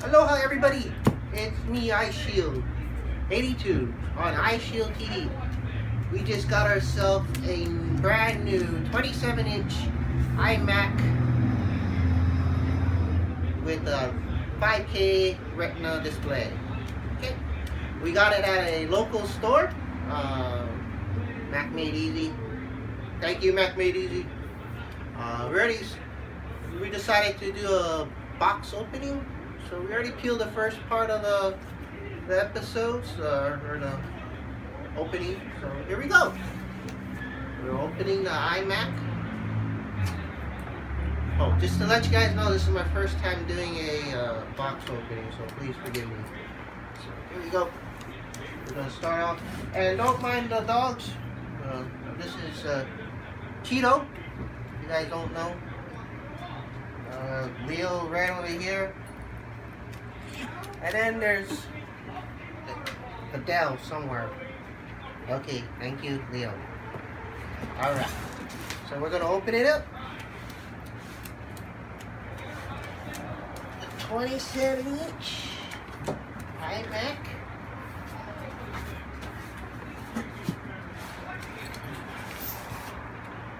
Aloha everybody, it's me iShield 82 on iShield TV. We just got ourselves a brand new 27-inch iMac with a 5K retina display. Okay, we got it at a local store, Mac Made Easy. Thank you, Mac Made Easy. We decided to do a box opening. So we already peeled the first part of the episodes, or the opening. So here we go. We're opening the iMac. Oh, just to let you guys know, this is my first time doing a box opening, so please forgive me. So here we go. We're gonna start off, and don't mind the dogs. This is Cheeto. If you guys don't know, Leo right over here. And then there's Adele somewhere. Okay, thank you, Leo. Alright, so we're going to open it up. The 27-inch iMac.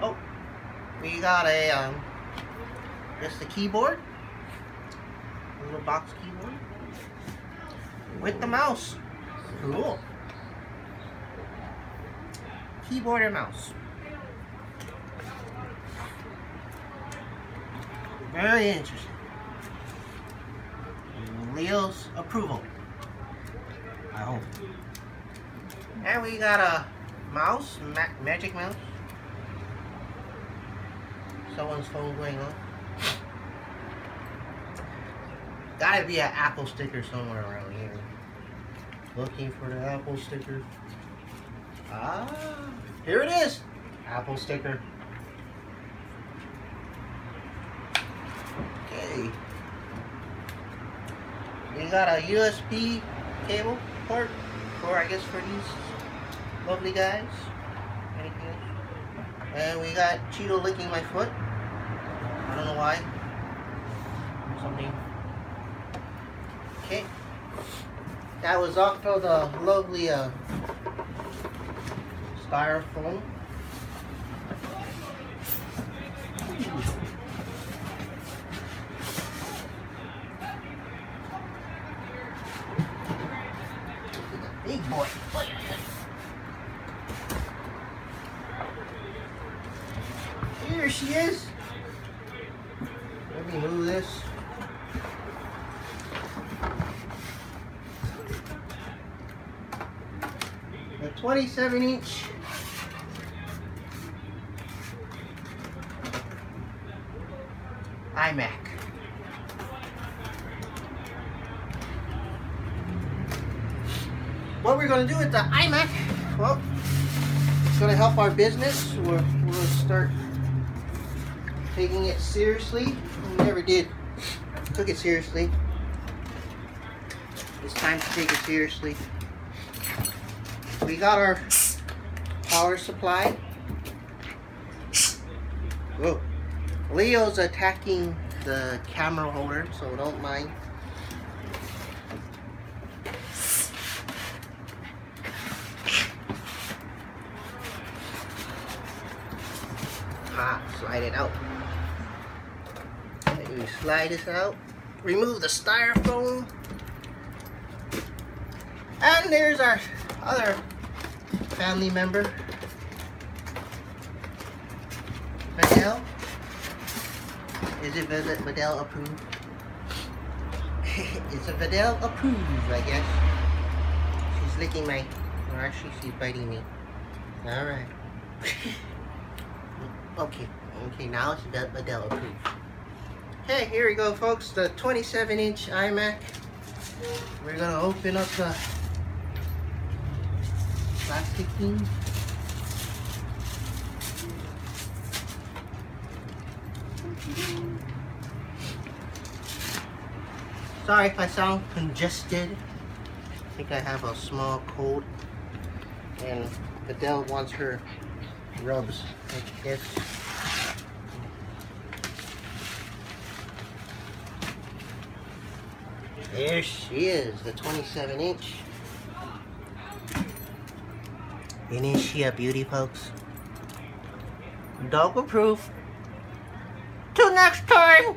Oh, we got a, just a keyboard. A little box keyboard. With the mouse. Cool. Keyboard and mouse. Very interesting. Leo's approval, I hope. And we got a mouse, magic mouse. Someone's phone going on. Gotta be an Apple sticker somewhere around here. Looking for the Apple sticker. Ah, here it is. Apple sticker. Okay. We got a USB cable port for, I guess, for these lovely guys. Anything else? And we got Cheeto licking my foot. I don't know why. Something. Okay, that was off of the lovely styrofoam. Big boy. Here she is. Let me move this. The 27-inch iMac. What we're going to do with the iMac, well, it's going to help our business. We'll start taking it seriously. We never took it seriously. It's time to take it seriously. We got our power supply. Whoa. Leo's attacking the camera holder, so don't mind. Slide it out. Let me slide this out. Remove the styrofoam. And there's our other family member, Adele. Is it Adele approved? It's a Adele approved, I guess. She's licking my, or actually she's biting me. Alright. Okay, now it's Adele approved. Hey, here we go, folks. The 27-inch iMac. We're gonna open up the plastic thing. Sorry if I sound congested. I think I have a small cold. And Adele wants her rubs like this. There she is, the 27-inch. Isn't she a beauty, folks? Dog approved. Till next time.